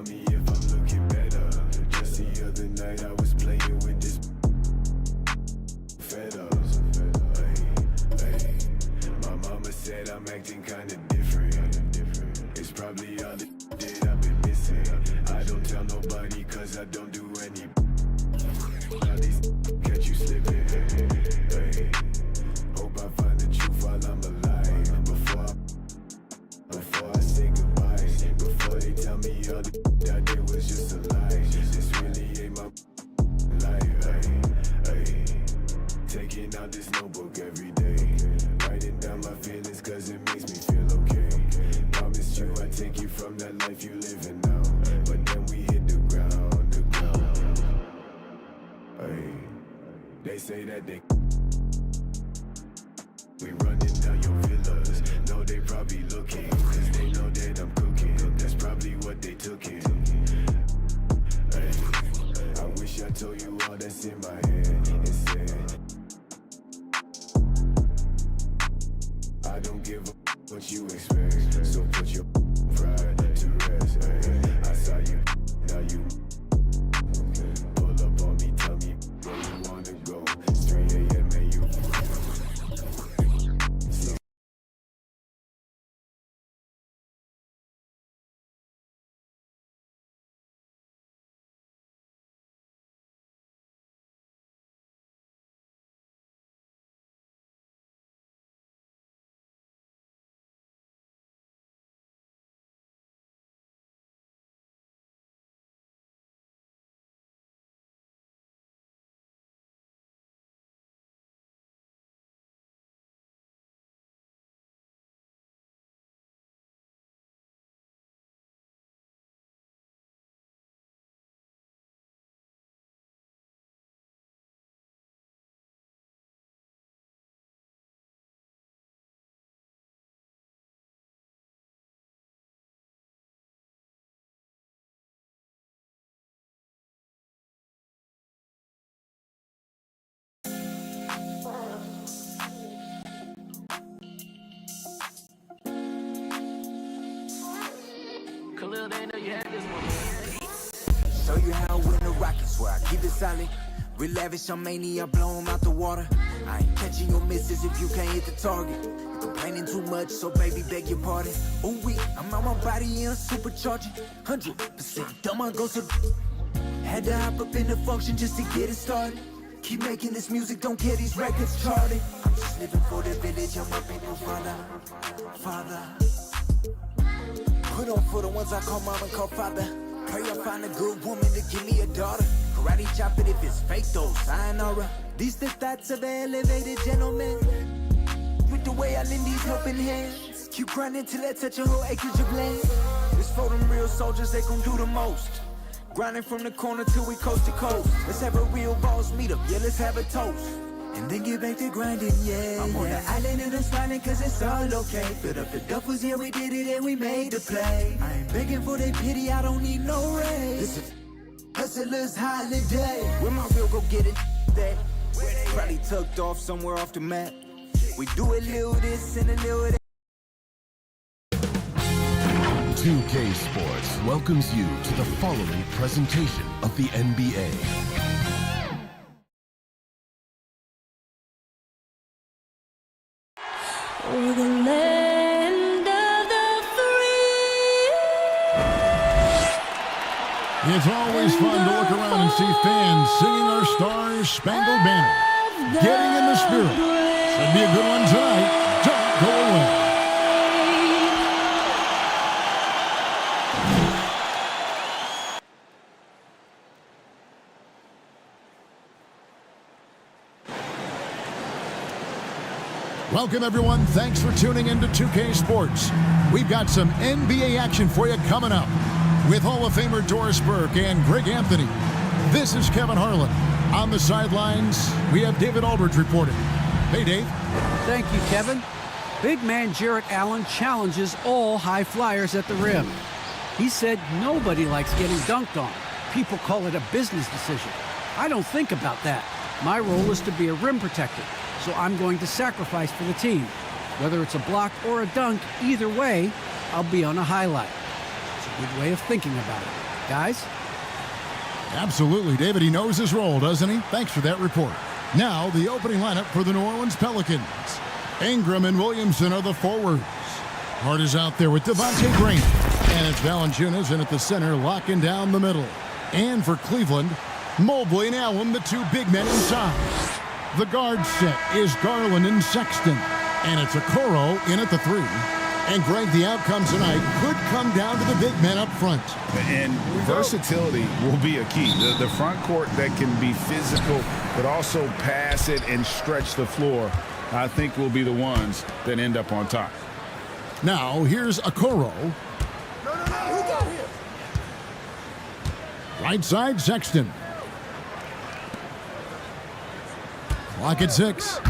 me if I'm looking better. Just the other night I was playing with this fed up. Hey, my mama said I'm acting kinda different. It's probably all the that I've been missing. I don't tell nobody cause I don't do any. All these catch you slipping. Hey, hope I find the truth while I'm alive. Before I say goodbye, before they tell me all the that it was just a lie. This really ain't my life. Hey, taking out this notebook every day, writing down my feelings cause it makes me feel okay. Promised you I'd take you from that life you living now, but then we hit the ground. Hey, they say that we running down your villas. No, they probably looking, cause they know that I'm cooking. That's probably what they took in. Hey, I wish I told you all that's in my head. Instead, I don't give a what you expect. So put your pride to rest. Hey, I saw you, now you pull up on me, tell me where you wanna go. It's 3 a.m. and you Khalil, they know you had this one, man. Show you how I win the Rockets where I keep it solid. Real lavish, I'm mania, blow 'em out the water. I ain't catching your misses if you can't hit the target. You complaining too much, so baby, beg your pardon. Oh, I'm out my body and supercharging. 100% dumb, I go so. Had to hop up in the function just to get it started. Keep making this music, don't care these records charted. I'm just living for the village, I'm up in your father. Put on for the ones I call mom and call father. Pray I find a good woman to give me a daughter. Karate chop it if it's fake though, sayonara. These the thoughts of an elevated gentleman. With the way I lend these helping hands. Keep grinding till I touch a whole acreage of land. This for them real soldiers, they gon' do the most. Grinding from the corner till we coast to coast. Let's have a real boss meetup, yeah, let's have a toast. And then get back to grinding, yeah. I'm on the island and I'm smiling cause it's all okay. Filled up the duffels, yeah, we did it and we made the play. I ain't begging for their pity, I don't need no raise. This is hustler's holiday. Where my real go get it, that probably tucked off somewhere off the map. We do a little this and a little that. 2K Sports welcomes you to the following presentation of the NBA. We're the land of the free. It's always fun to look around and see fans singing our Stars Spangled Banner. Getting in the spirit. Should be a good one tonight. Don't go away. Welcome, everyone. Thanks for tuning in to 2K Sports. We've got some NBA action for you coming up with Hall of Famer Doris Burke and Greg Anthony. This is Kevin Harlan. On the sidelines, we have David Aldridge reporting. Hey, Dave. Thank you, Kevin. Big man Jarrett Allen challenges all high flyers at the rim. He said nobody likes getting dunked on. People call it a business decision. I don't think about that. My role is to be a rim protector. So I'm going to sacrifice for the team. Whether it's a block or a dunk, either way, I'll be on a highlight. It's a good way of thinking about it. guys. Absolutely, David. He knows his role, doesn't he? Thanks for that report. Now, the opening lineup for the New Orleans Pelicans. Ingram and Williamson are the forwards. Hart is out there with Devontae Graham. And it's Valanciunas in at the center, locking down the middle. And for Cleveland, Mobley and Allen, the two big men inside. The guard set is Garland and Sexton. And it's Okoro in at the 3. And Greg, the outcome tonight could come down to the big men up front. And versatility will be a key. The front court that can be physical, but also pass it and stretch the floor, I think will be the ones that end up on top. Now, here's Okoro. Right side, Sexton. Clock at 6.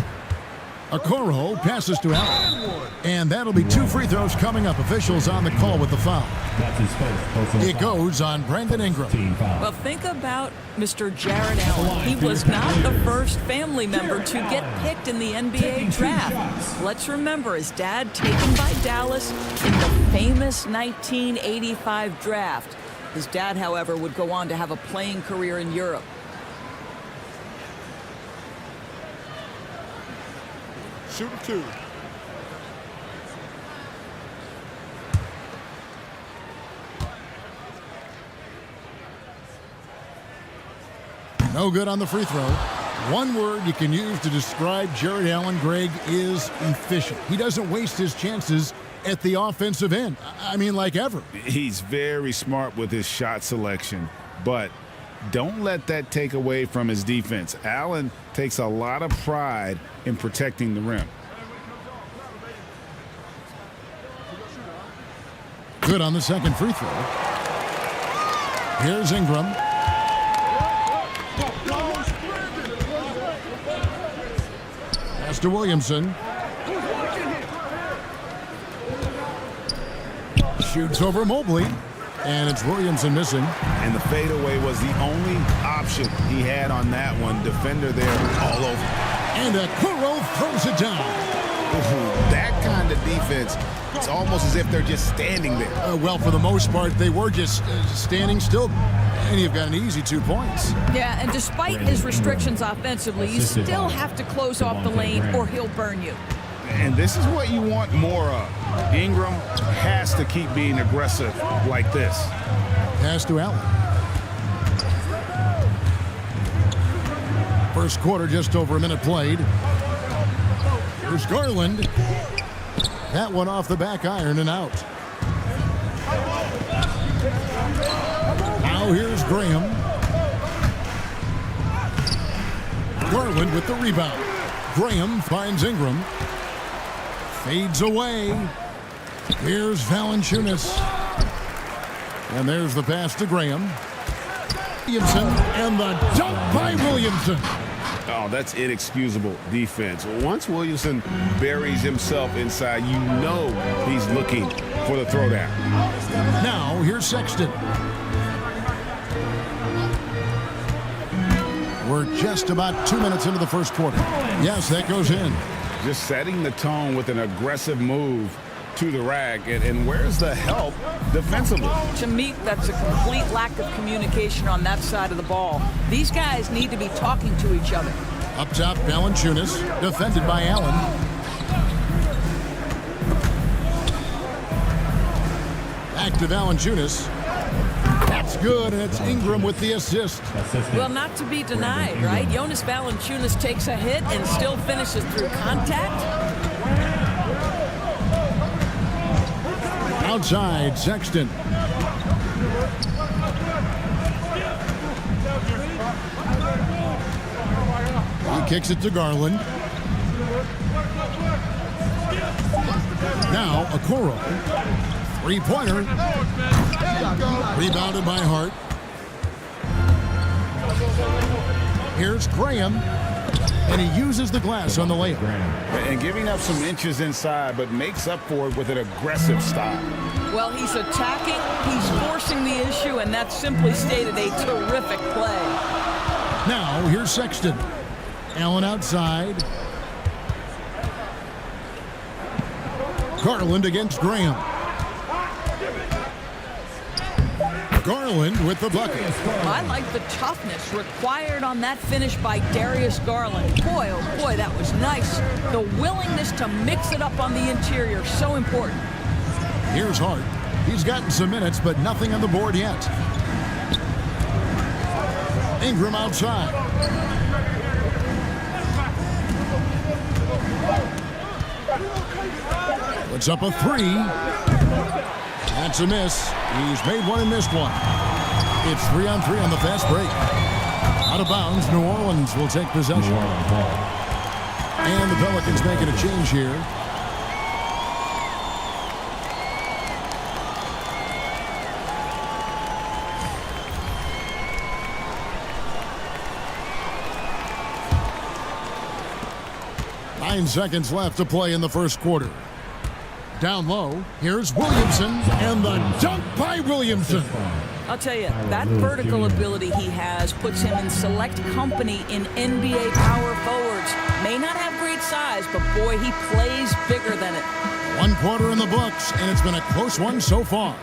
Okoro passes to Allen. And that'll be 2 free throws coming up. Officials on the call with the foul. It goes on Brandon Ingram. Well, think about Mr. Jared Allen. He was not the first family member to get picked in the NBA draft. Let's remember his dad taken by Dallas in the famous 1985 draft. His dad, however, would go on to have a playing career in Europe. Shooter 2. No good on the free throw. One word you can use to describe Jared Allen, Greg, is efficient. He doesn't waste his chances at the offensive end. I mean, like ever. He's very smart with his shot selection, but don't let that take away from his defense. Allen takes a lot of pride in protecting the rim. Good on the second free throw. Here's Ingram. Pass to Williamson. Shoots over Mobley. And it's Williamson missing. And the fadeaway was the only option he had on that one. Defender there all over. And Okoro throws it down. Ooh, that kind of defense, it's almost as if they're just standing there. Well, for the most part, they were just standing still. And you've got an easy 2 points. Yeah, and despite his restrictions offensively, you still have to close off the lane or he'll burn you. And this is what you want more of. Ingram has to keep being aggressive like this. Pass to Allen. First quarter, just over a minute played. Here's Garland. That one off the back iron and out. Now here's Graham. Garland with the rebound. Graham finds Ingram. Fades away. Here's Valanciunas. And there's the pass to Graham. Williamson and the dunk by Williamson. Oh, that's inexcusable defense. Once Williamson buries himself inside, you know he's looking for the throwdown. Now, here's Sexton. We're just about 2 minutes into the first quarter. Yes, that goes in. Just setting the tone with an aggressive move to the rack. And where's the help defensively? To me, that's a complete lack of communication on that side of the ball. These guys need to be talking to each other. Up top, Valanciunas, defended by Allen. Back to Valanciunas. That's good, and it's Ingram with the assist. Well, not to be denied, right? Jonas Valanciunas takes a hit and still finishes through contact. Outside, Sexton. He kicks it to Garland. Now, Okoro. Three-pointer. Rebounded by Hart. Here's Graham. And he uses the glass on the layup. And giving up some inches inside, but makes up for it with an aggressive style. Well, he's attacking, he's forcing the issue, and that's simply stated a terrific play. Now, here's Sexton. Allen outside. Garland against Graham. Garland with the bucket. I like the toughness required on that finish by Darius Garland. Boy, oh boy, that was nice. The willingness to mix it up on the interior, so important. Here's Hart. He's gotten some minutes, but nothing on the board yet. Ingram outside. Puts up a three. That's a miss. He's made one and missed one. It's 3-on-3 on the fast break. Out of bounds, New Orleans will take possession. And the Pelicans making a change here. Nine seconds left to play in the first quarter. Down low, here's Williamson, and the dunk by Williamson. I'll tell you, that vertical ability he has puts him in select company in NBA power forwards. May not have great size, but boy, he plays bigger than it. 1 quarter in the books, and it's been a close one so far.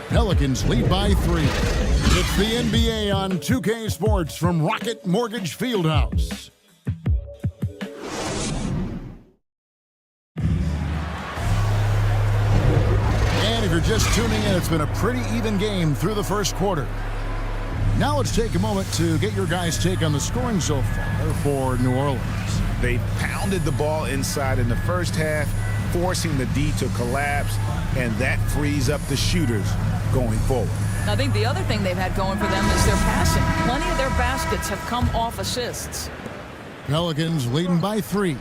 Pelicans lead by 3. It's the NBA on 2K Sports from Rocket Mortgage Fieldhouse. If you're just tuning in, it's been a pretty even game through the first quarter. Now let's take a moment to get your guys' take on the scoring so far for New Orleans. They pounded the ball inside in the first half, forcing the D to collapse, and that frees up the shooters going forward. I think the other thing they've had going for them is their passing. Plenty of their baskets have come off assists. Pelicans leading by 3.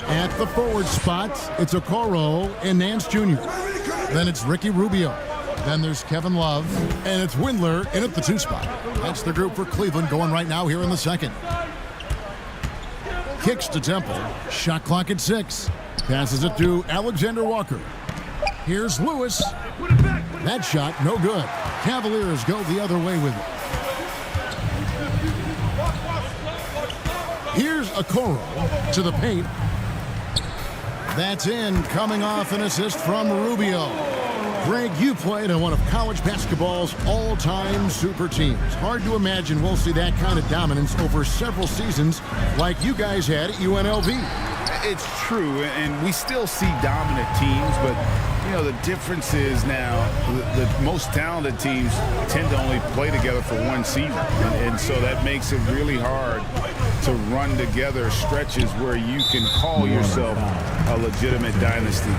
At the forward spot, it's Okoro and Nance Jr. Then it's Ricky Rubio. Then there's Kevin Love. And it's Windler in at the 2 spot. That's the group for Cleveland going right now here in the second. Kicks to Temple. Shot clock at 6. Passes it to Alexander Walker. Here's Lewis. That shot, no good. Cavaliers go the other way with it. Here's Okoro to the paint. That's in, coming off an assist from Rubio. Greg, you played on one of college basketball's all-time super teams. Hard to imagine we'll see that kind of dominance over several seasons like you guys had at UNLV. It's true, and we still see dominant teams, but you know the difference is now the most talented teams tend to only play together for one season, and so that makes it really hard to run together stretches where you can call yourself a legitimate dynasty.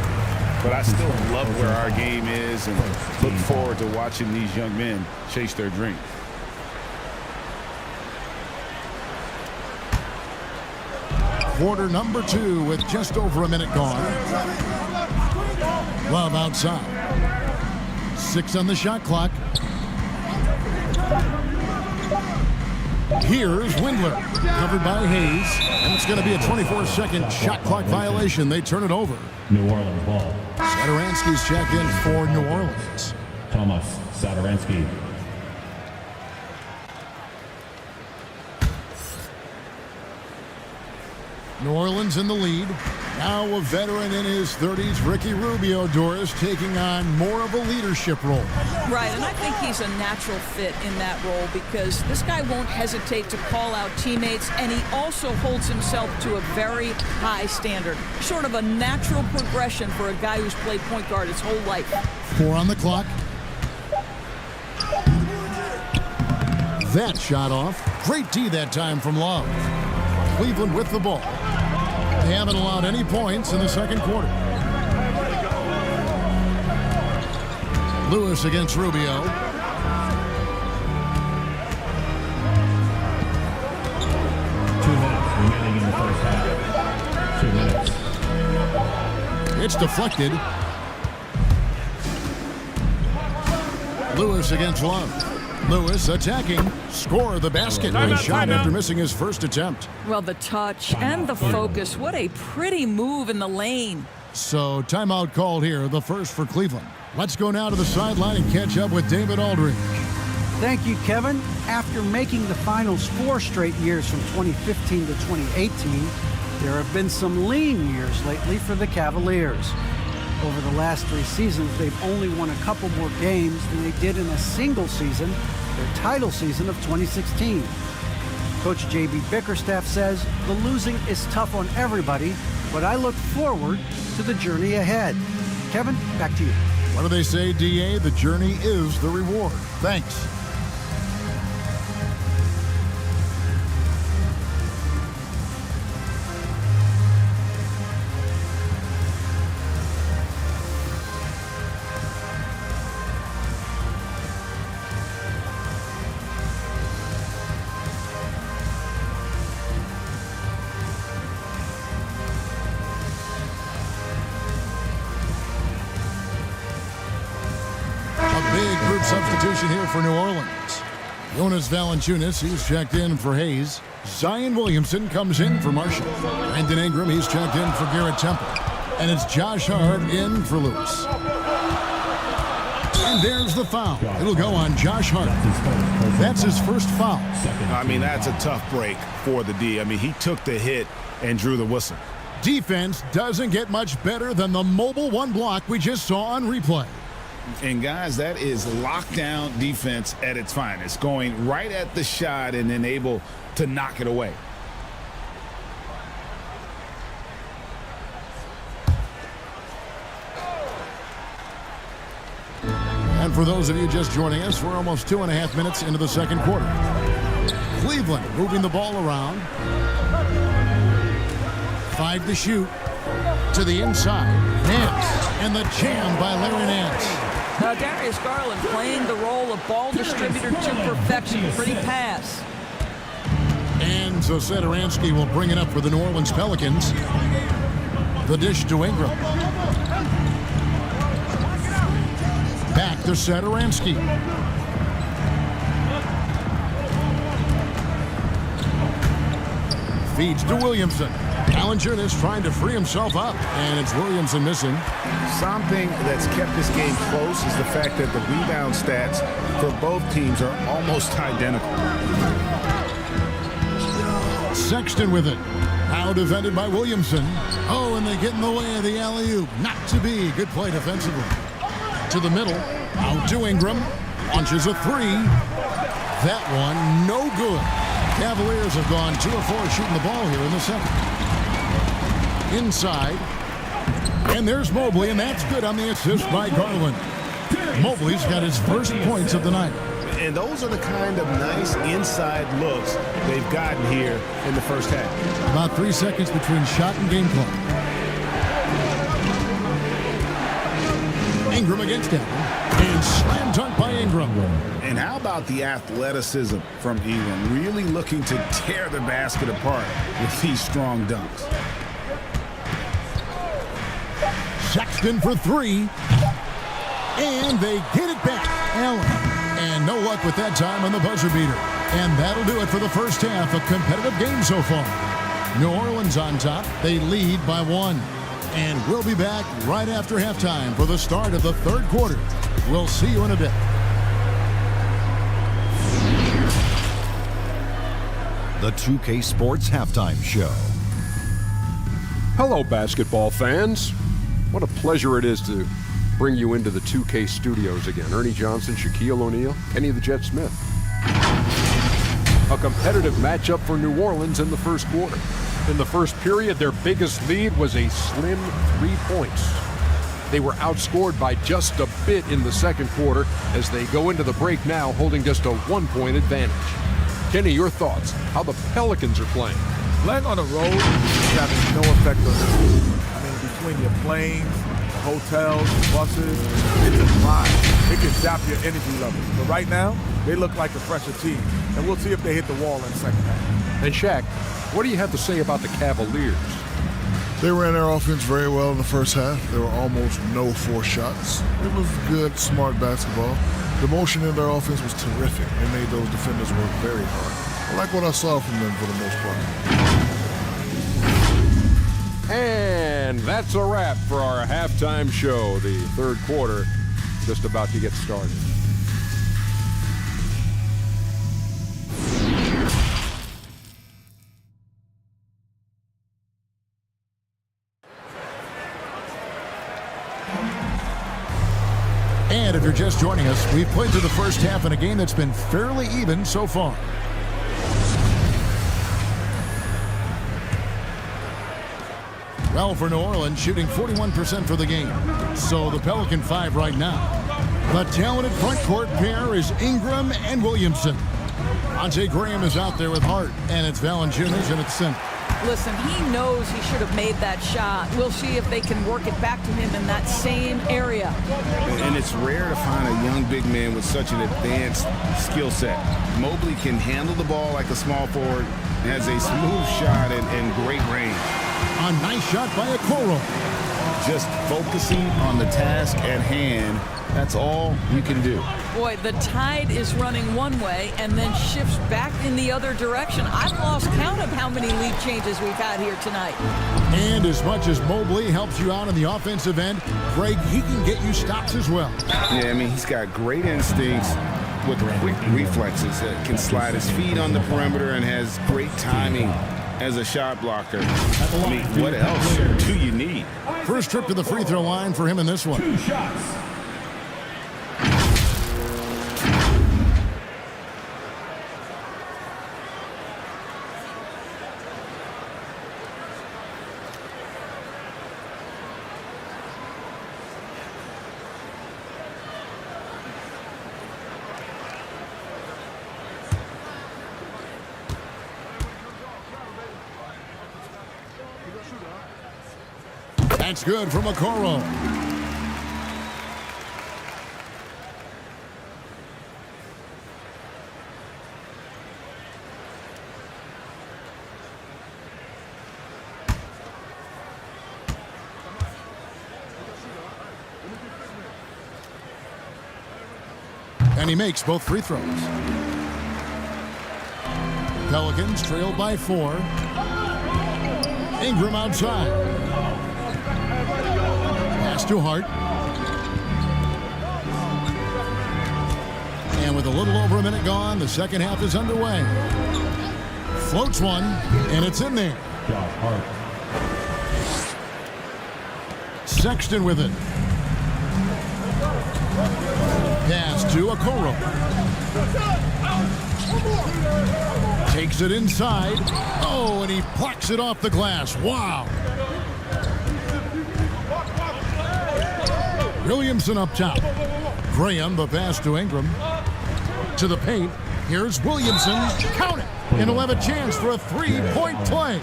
But I still love where our game is and look forward to watching these young men chase their dreams. Quarter number 2 with just over a minute gone. Love outside. 6 on the shot clock. Here's Windler, covered by Hayes, and it's going to be a 24-second shot clock violation. They turn it over. New Orleans ball. Satoransky's checked in for New Orleans. Thomas Satoransky. New Orleans in the lead. Now a veteran in his 30s, Ricky Rubio, Doris, taking on more of a leadership role. Right, and I think he's a natural fit in that role because this guy won't hesitate to call out teammates, and he also holds himself to a very high standard. Sort of a natural progression for a guy who's played point guard his whole life. 4 on the clock. That shot off. Great D that time from Love. Cleveland with the ball. They haven't allowed any points in the second quarter. Lewis against Rubio. Remaining in the first half. 2 minutes. It's deflected. Lewis against Love. Lewis attacking. Score the basket. He shot after missing his first attempt. Well, the touch and the focus. What a pretty move in the lane. So timeout called here, the first for Cleveland. Let's go now to the sideline and catch up with David Aldridge. Thank you, Kevin. After making the finals 4 straight years from 2015 to 2018, there have been some lean years lately for the Cavaliers. Over the last 3 seasons, they've only won a couple more games than they did in a single season, their title season of 2016. Coach J.B. Bickerstaff says the losing is tough on everybody, but I look forward to the journey ahead. Kevin, back to you. What do they say, DA? The journey is the reward. Thanks. Big group substitution here for New Orleans. Jonas Valanciunas, he's checked in for Hayes. Zion Williamson comes in for Marshall. Brandon Ingram, he's checked in for Garrett Temple. And it's Josh Hart in for Lewis. And there's the foul. It'll go on Josh Hart. That's his first foul. I mean, that's a tough break for the D. I mean, he took the hit and drew the whistle. Defense doesn't get much better than the mobile one block we just saw on replay. And guys, that is lockdown defense at its finest, going right at the shot and then able to knock it away. And for those of you just joining us, we're almost 2.5 minutes into the second quarter. Cleveland moving the ball around. 5 to shoot. To the inside. Nance. And the jam by Larry Nance. Darius Garland playing the role of ball distributor to perfection. Pretty pass. And so Satoransky will bring it up for the New Orleans Pelicans. The dish to Ingram. Back to Satoransky. Feeds to Williamson. Valanciunas trying to free himself up, and it's Williamson missing. Something that's kept this game close is the fact that the rebound stats for both teams are almost identical. Sexton with it. Now defended by Williamson. Oh, and they get in the way of the alley-oop. Not to be. Good play defensively. To the middle. Out to Ingram. Launches a three. That one, no good. Cavaliers have gone 2 of 4 shooting the ball here in the second. Inside. And there's Mobley, and that's good on the assist by Garland. Mobley's got his first points of the night. And those are the kind of nice inside looks they've gotten here in the first half. About 3 seconds between shot and game clock. Ingram against him. And slam dunk by Ingram. And how about the athleticism from Ingram? Really looking to tear the basket apart with these strong dunks. Sexton for 3. And they get it back. Allen. And no luck with that time on the buzzer beater. And that'll do it for the first half. A competitive game so far. New Orleans on top. They lead by 1. And we'll be back right after halftime for the start of the third quarter. We'll see you in a bit. The 2K Sports Halftime Show. Hello, basketball fans. What a pleasure it is to bring you into the 2K studios again. Ernie Johnson, Shaquille O'Neal, Kenny the Jet Smith. A competitive matchup for New Orleans in the first quarter. In the first period, their biggest lead was a slim 3 points. They were outscored by just a bit in the second quarter as they go into the break now holding just a 1-point advantage. Kenny, your thoughts? How the Pelicans are playing? Playing on the road is having no effect on them. I mean, between your planes, the hotels, the buses, it's a drive. It can zap your energy levels. But right now, they look like a fresher team. And we'll see if they hit the wall in the second half. And Shaq, what do you have to say about the Cavaliers? They ran their offense very well in the first half. There were almost no forced shots. It was good, smart basketball. The motion in their offense was terrific. They made those defenders work very hard. I like what I saw from them for the most part. And that's a wrap for our halftime show. The third quarter just about to get started. And if you're just joining us, we've played through the first half in a game that's been fairly even so far. Well, for New Orleans, shooting 41% for the game. So the Pelican 5 right now. The talented front court pair is Ingram and Williamson. Devontae Graham is out there with Hart, and it's Valanciunas in its center. Listen, he knows he should have made that shot. We'll see if they can work it back to him in that same area. And it's rare to find a young big man with such an advanced skill set. Mobley can handle the ball like a small forward, has a smooth shot and great range. A nice shot by Okoro. Just focusing on the task at hand, that's all you can do. Boy, the tide is running one way and then shifts back in the other direction. I've lost count of how many lead changes we've had here tonight. And as much as Mobley helps you out on the offensive end, Greg, he can get you stops as well. Yeah, I mean, he's got great instincts with quick reflexes. Can slide his feet on the perimeter and has great timing as a shot blocker. I mean, what else do you need? First trip to the free throw line for him in this one. 2 shots. That's good from Okoro. And he makes both free throws. Pelicans trailed by 4. Ingram outside. Pass to Hart. And with a little over a minute gone, the second half is underway. Floats one, and it's in there. Josh Hart. Sexton with it. Pass to Okoro. Takes it inside. Oh, and he plucks it off the glass. Wow. Williamson up top. Graham, the pass to Ingram. To the paint. Here's Williamson. Count it. And he'll have a chance for a three-point play.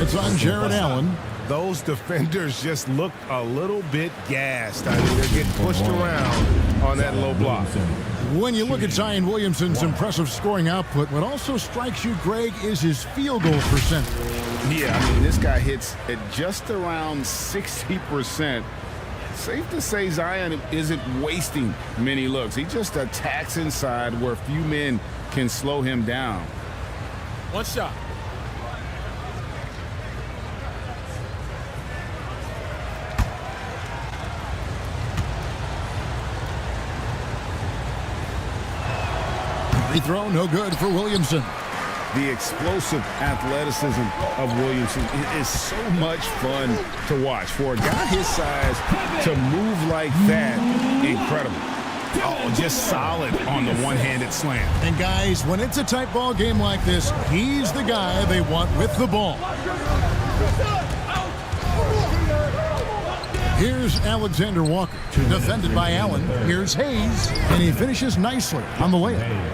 It's on Jared Allen. Those defenders just look a little bit gassed. I mean, they're getting pushed around on that low block. When you look at Zion Williamson's impressive scoring output, what also strikes you, Greg, is his field goal percentage. Yeah, I mean, this guy hits at just around 60%. Safe to say Zion isn't wasting many looks. He just attacks inside where few men can slow him down. One shot. Free throw, no good for Williamson. The explosive athleticism of Williamson is so much fun to watch. For a guy his size to move like that, incredible. Oh, just solid on the one-handed slam. And guys, when it's a tight ball game like this, he's the guy they want with the ball. Here's Alexander Walker, defended by Allen. Here's Hayes, and he finishes nicely on the layup.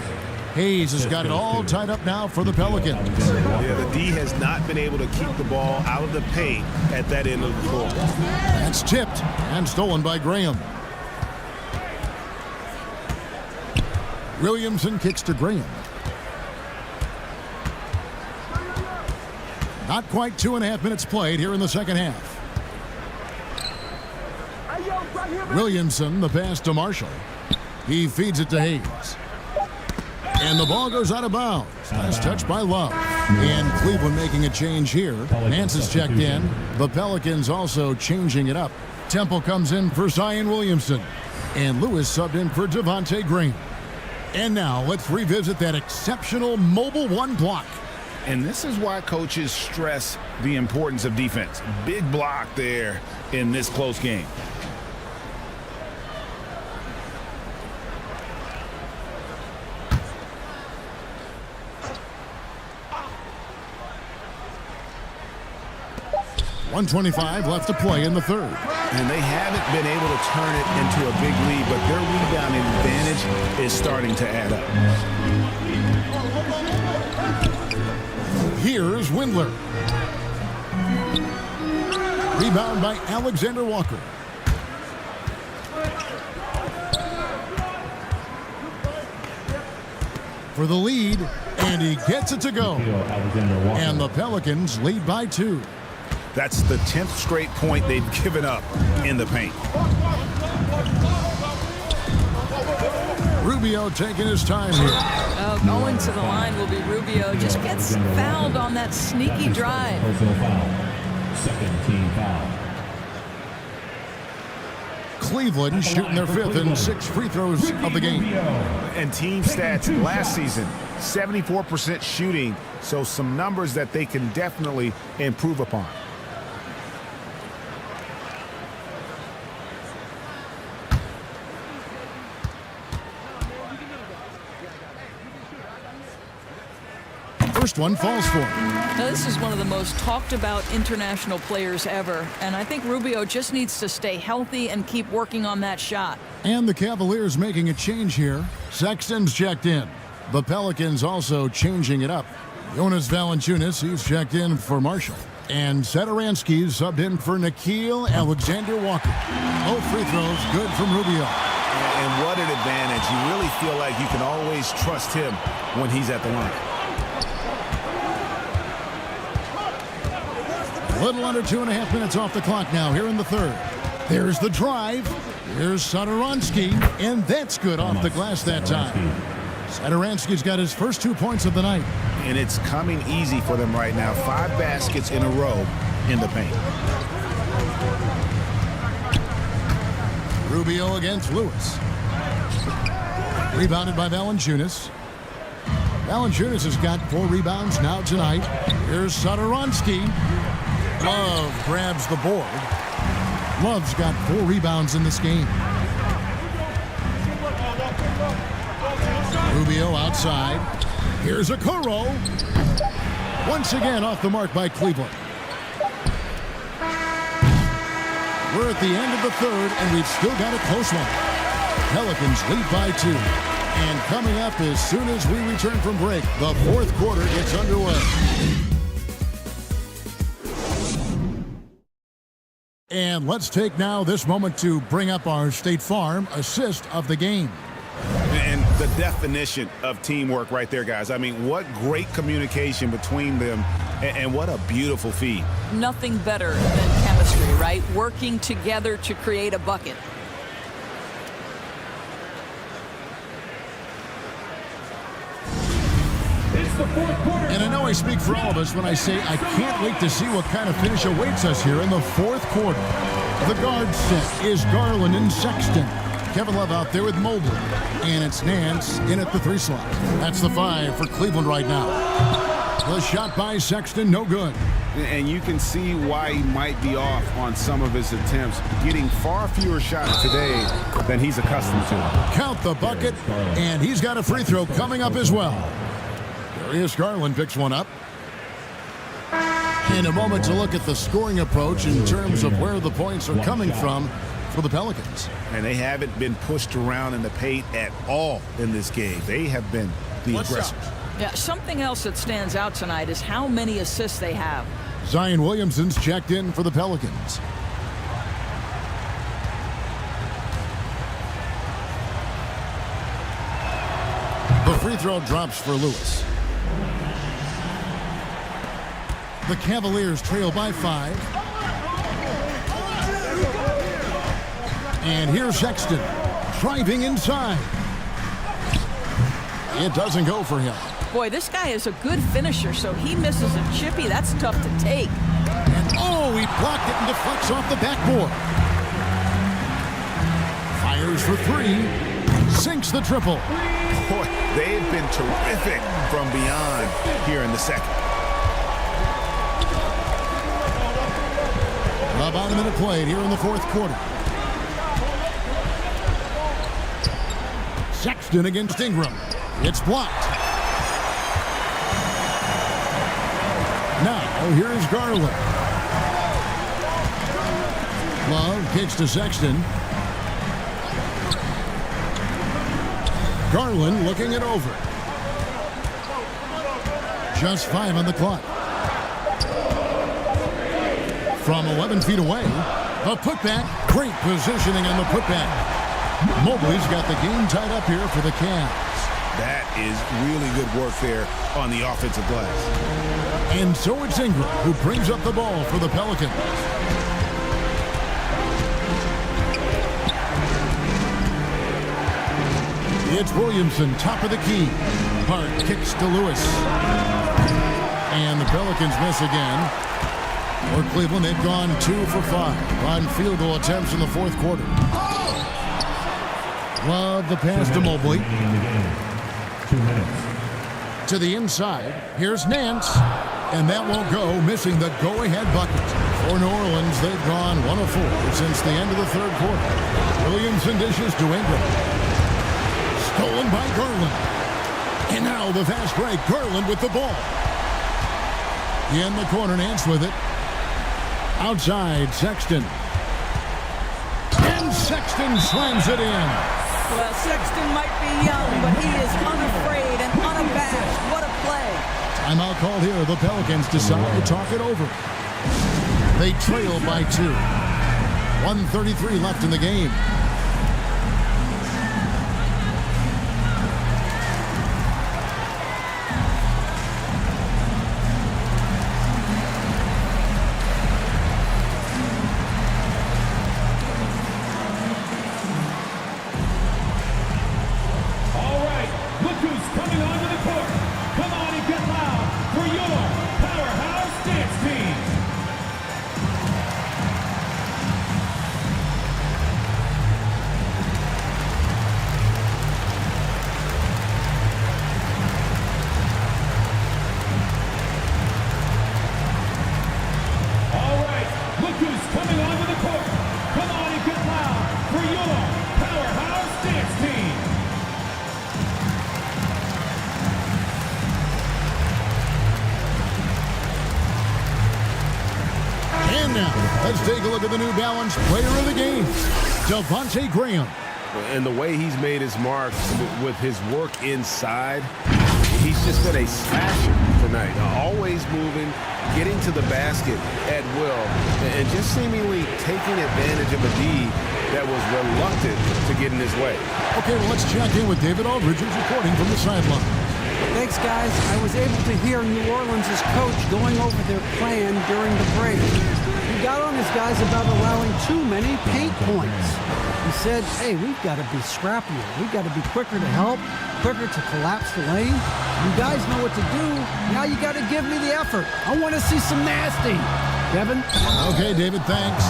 Hayes has got it all tied up now for the Pelicans. Yeah, the D has not been able to keep the ball out of the paint at that end of the floor. That's tipped and stolen by Graham. Williamson kicks to Graham. Not quite 2.5 minutes played here in the second half. Williamson, the pass to Marshall. He feeds it to Hayes. And the ball goes out of bounds. Nice touch by Love. And Cleveland making a change here. Nance is checked in. The Pelicans also changing it up. Temple comes in for Zion Williamson. And Lewis subbed in for Devontae Graham. And now let's revisit that exceptional mobile one block. And this is why coaches stress the importance of defense. Big block there in this close game. 1:25 left to play in the third. And they haven't been able to turn it into a big lead, but their rebounding advantage is starting to add up. Here's Windler. Rebound by Alexander Walker. For the lead, and he gets it to go. And the Pelicans lead by 2. That's the 10th straight point they've given up in the paint. Rubio taking his time here. Going to the line will be Rubio. Just gets fouled on that sneaky drive. Personal foul. Second team foul. Cleveland shooting their 5th and 6 free throws of the game. And team stats last season, 74% shooting, so some numbers that they can definitely improve upon. First one falls for him. Now, this is one of the most talked about international players ever, and I think Rubio just needs to stay healthy and keep working on that shot. And the Cavaliers making a change here. Sexton's checked in. The Pelicans also changing it up. Jonas Valanciunas, he's checked in for Marshall. And Satoransky's subbed in for Nickeil Alexander-Walker. Both free throws good from Rubio. And what an advantage. You really feel like you can always trust him when he's at the line. A little under 2.5 minutes off the clock now here in the third. There's the drive. Here's Satoransky, and that's good off the glass that time. Satoransky's got his first 2 points of the night. And it's coming easy for them right now. 5 baskets in a row in the paint. Rubio against Lewis. Rebounded by Valanciunas. Valanciunas has got 4 rebounds now tonight. Here's Satoransky. Love grabs the board. Love's got 4 rebounds in this game. Rubio outside. Here's Okoro. Once again off the mark by Cleveland. We're at the end of the third, and we've still got a close one. Pelicans lead by 2. And coming up as soon as we return from break, the fourth quarter gets underway. And let's take now this moment to bring up our State Farm assist of the game. And the definition of teamwork right there, guys. I mean, what great communication between them, and what a beautiful feed. Nothing better than chemistry, right? Working together to create a bucket. And I know I speak for all of us when I say I can't wait to see what kind of finish awaits us here in the fourth quarter. The guard set is Garland and Sexton. Kevin Love out there with Mobley. And it's Nance in at the 3 slot. That's the 5 for Cleveland right now. The shot by Sexton, no good. And you can see why he might be off on some of his attempts, getting far fewer shots today than he's accustomed to. Count the bucket, and he's got a free throw coming up as well. Darius Garland picks one up. In a moment to look at the scoring approach in terms of where the points are coming from for the Pelicans. And they haven't been pushed around in the paint at all in this game. They have been the aggressors. Yeah, something else that stands out tonight is how many assists they have. Zion Williamson's checked in for the Pelicans. The free throw drops for Lewis. The Cavaliers trail by 5. And here's Sexton driving inside. It doesn't go for him. Boy, this guy is a good finisher, so he misses a chippy. That's tough to take. And oh, he blocked it and deflects off the backboard. Fires for 3. Sinks the triple. Boy, they have been terrific from beyond here in the second. About a minute played here in the fourth quarter. Sexton against Ingram. It's blocked. Now, here's Garland. Love kicks to Sexton. Garland looking it over. Just 5 on the clock. From 11 feet away, the putback. Great positioning on the putback. Mobley's got the game tied up here for the Cavs. That is really good work there on the offensive glass. And so it's Ingram who brings up the ball for the Pelicans. It's Williamson, top of the key. Hart kicks to Lewis. And the Pelicans miss again. For Cleveland, they've gone 2 for 5 on field goal attempts in the fourth quarter. Love the pass to Mobley. 2 minutes. To the inside. Here's Nance. And that won't go, missing the go-ahead bucket. For New Orleans, they've gone 1 of 4 since the end of the third quarter. Williamson dishes to Ingram. Stolen by Garland. And now the fast break. Garland with the ball. In the corner, Nance with it. Outside, Sexton. And Sexton slams it in. Well, Sexton might be young, but he is unafraid and unabashed. What a play. Timeout called here. The Pelicans decide to talk it over. They trail by 2. 1:33 left in the game. Let's take a look at the New Balance player of the game, Devontae Graham. And the way he's made his mark with his work inside, he's just been a slasher tonight. Always moving, getting to the basket at will, and just seemingly taking advantage of a D that was reluctant to get in his way. Okay, well, let's check in with David Aldridge, who's reporting from the sideline. Thanks, guys. I was able to hear New Orleans' coach going over their plan during the break. He got on his guys about allowing too many paint points. He said, hey, we've got to be scrappier. We've got to be quicker to help, quicker to collapse the lane. You guys know what to do. Now you got to give me the effort. I want to see some nasty. Kevin? Okay, David, thanks.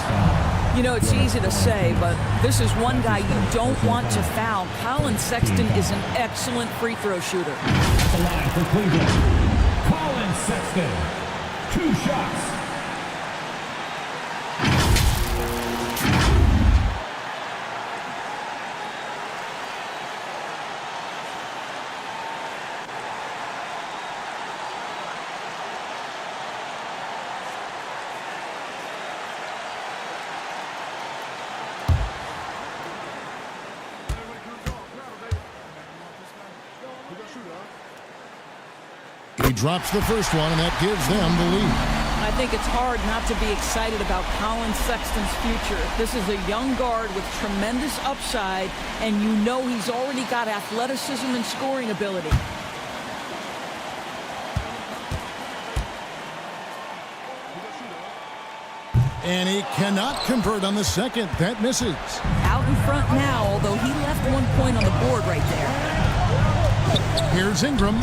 You know, it's easy to say, but this is one guy you don't want to foul. Colin Sexton is an excellent free throw shooter. At the line for Cleveland, Colin Sexton. 2 shots. He drops the first one, and that gives them the lead. I think it's hard not to be excited about Colin Sexton's future. This is a young guard with tremendous upside, and you know he's already got athleticism and scoring ability. And he cannot convert on the second. That misses. Out in front now, although he left 1 point on the board right there. Here's Ingram.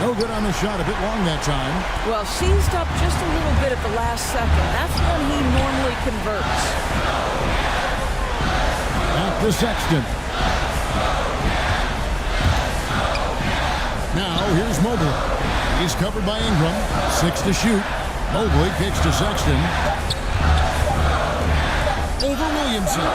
No good on the shot, a bit long that time. Well, seized up just a little bit at the last second. That's when he normally converts. Back to Sexton. Now, here's Mobley. He's covered by Ingram. 6 to shoot. Mobley kicks to Sexton. Over Williamson.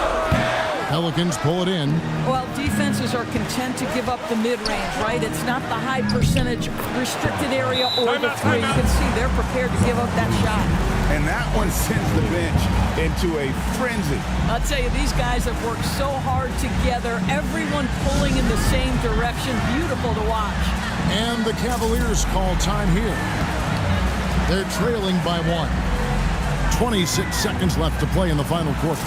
Pelicans pull it in. Well, defenses are content to give up the mid-range, right? It's not the high percentage restricted area or the three. You can see they're prepared to give up that shot. and that one sends the bench into a frenzy. I'll tell you, these guys have worked so hard together, everyone pulling in the same direction. Beautiful to watch. And the Cavaliers call time here. They're trailing by 1. 26 seconds left to play in the final quarter.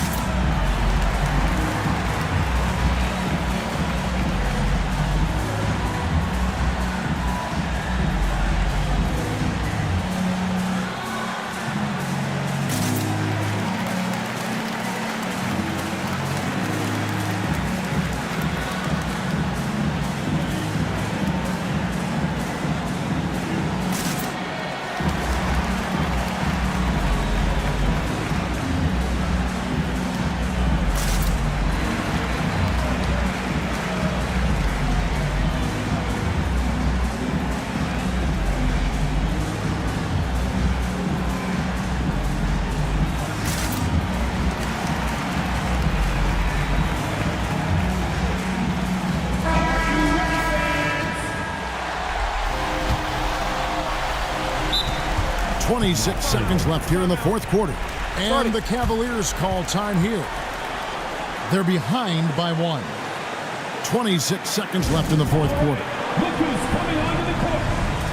.26 seconds left here in the fourth quarter. And the Cavaliers call time here. They're behind by 1. 26 seconds left in the fourth quarter. Look who's coming onto the court.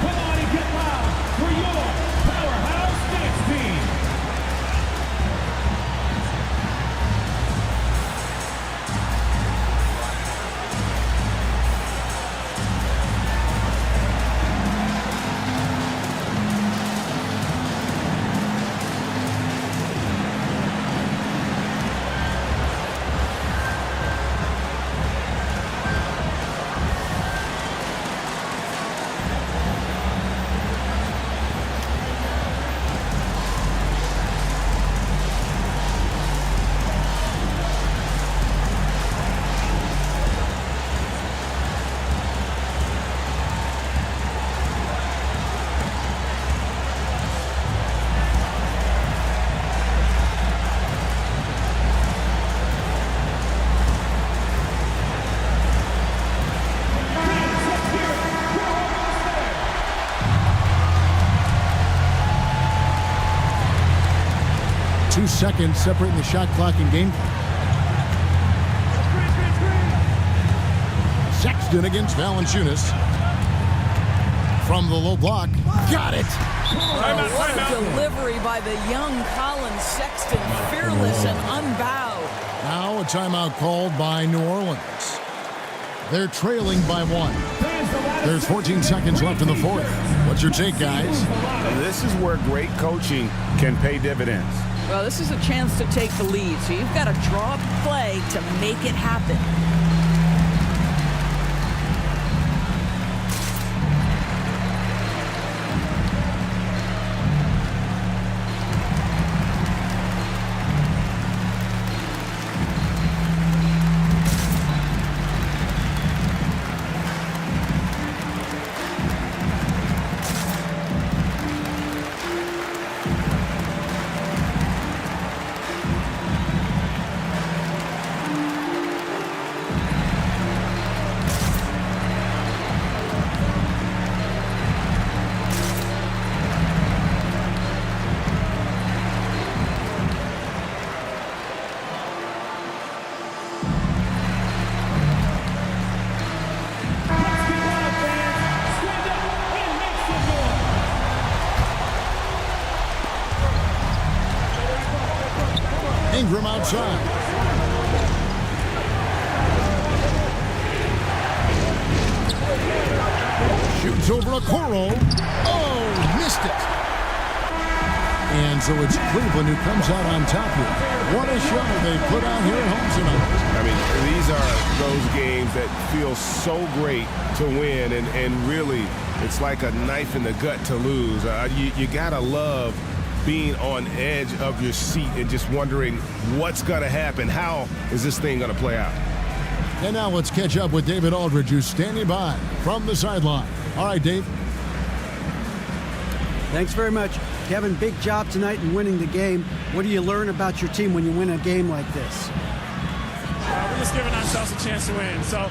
Come on and get loud for your Powerhouse Knicks team. Seconds separating the shot clock and game clock. Sexton against Valanciunas. From the low block. Got it! What a delivery by the young Colin Sexton. Fearless and unbowed. Now a timeout called by New Orleans. They're trailing by 1. There's 14 seconds left in the fourth. What's your take, guys? This is where great coaching can pay dividends. Well, this is a chance to take the lead, so you've got to draw up a play to make it happen. Ingram outside. Shoots over Okoro. Oh, missed it. And so it's Cleveland who comes out on top here. What a show they put on here at home tonight. I mean, these are those games that feel so great to win, and really, it's like a knife in the gut to lose. You gotta love being on edge of your seat and just wondering what's going to happen. How is this thing going to play out? And now let's catch up with David Aldridge, who's standing by from the sideline. All right, Dave. Thanks very much. Kevin, big job tonight in winning the game. What do you learn about your team when you win a game like this? We're just giving ourselves a chance to win. So,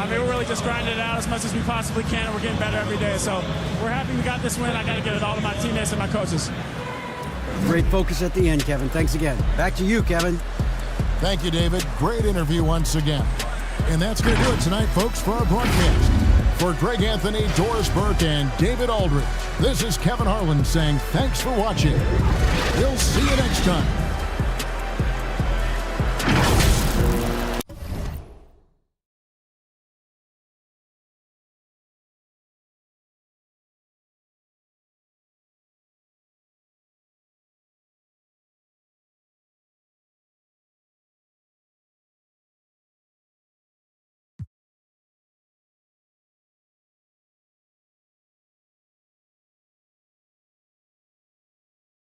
we're really just grinding it out as much as we possibly can, and we're getting better every day. So, we're happy we got this win. I got to give it all to my teammates and my coaches. Great focus at the end, Kevin. Thanks again. Back to you, Kevin. Thank you, David. Great interview once again. And that's going to do it tonight, folks, for our broadcast. For Greg Anthony, Doris Burke, and David Aldridge, this is Kevin Harlan saying thanks for watching. We'll see you next time.